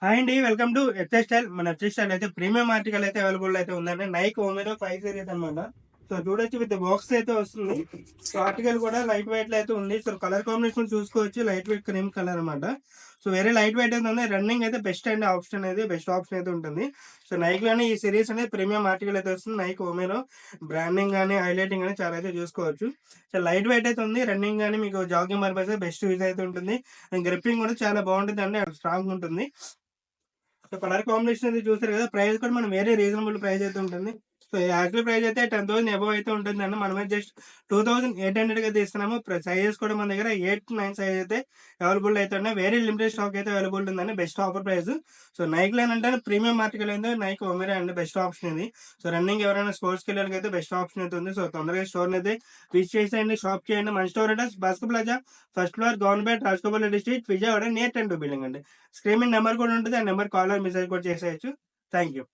Hi అండి. Welcome to HS style. మన HS style అయితే ప్రీమియం ఆర్టికల్ అయితే అవైలబుల్ అయితే ఉందండి. నైక్ ఒమేరో 5 సీరీస్ అనమాట. సో చూడొచ్చు విత్ బాక్స్ అయితే వస్తుంది. సో ఆర్టికల్ కూడా లైట్ వెయిట్ అయితే ఉంది. సో కలర్ కాంబినేషన్ చూసుకోవచ్చు. లైట్ వెయిట్ క్రీమ్ కలర్ అనమాట. సో వేరే లైట్ వెయిట్ అయితే ఉంది. రన్నింగ్ అయితే బెస్ట్ అండి. ఆప్షన్ అనేది బెస్ట్ ఆప్షన్ అయితే ఉంటుంది. సో నైక్ లోనే ఈ సిరీస్ అనేది ప్రీమియం ఆర్టికల్ అయితే వస్తుంది. నైక్ ఒమేరో బ్రాండింగ్ కానీ హైలైటింగ్ కానీ చాలా అయితే చూసుకోవచ్చు. సో లైట్ వెయిట్ అయితే ఉంది. రన్నింగ్ కానీ మీకు జాగింగ్ పర్పస్ బెస్ట్ యూజ్ అయితే ఉంటుంది. గ్రిప్పింగ్ కూడా చాలా బాగుంటుంది అండి. స్ట్రాంగ్ ఉంటుంది. సో కలర్ కాంబినేషన్ అయితే చూసారు కదా. ప్రైస్ కూడా మనం వేరే రీజనబుల్ ప్రైస్ అయితే ఉంటుంది. సో యాక్చువల్ ప్రైస్ అయితే 10,000 అబవ్ అయితే ఉంటుందండి. మనమైతే జస్ట్ 2,800 అయితే ఇస్తున్నాము. సైజెస్ కూడా మన దగ్గర 8-9 సైజ్ అయితే అవైలబుల్ అయితే ఉన్నాయి. వేరే లిమిటెడ్ స్టాక్ అయితే అవైలబుల్ ఉందండి. Best offer price. So Nike line అంటే ప్రీమియం మార్కెట్ అయితే నైక్ ఒమేరా అండి బెస్ట్ ఆప్షన్ ఇది. సో రన్నింగ్ ఎవరైనా స్పోర్ట్స్కి వెళ్ళడానికి అయితే బెస్ట్ ఆప్షన్ అయితే ఉంది. సో తొందరగా స్టోర్ అయితే విజిట్ చేసేయండి, షాప్ చేయండి. మన store address Bhaskar plaza, first floor, government Rajagopal Reddy street, Vijayawada, near 10 building అండి. స్క్రీన్ మీద నెంబర్ కూడా ఉంటుంది. ఆ నెంబర్ కాల్ ఆర్ మెసేజ్ కూడా చేసేయచ్చు. Thank you.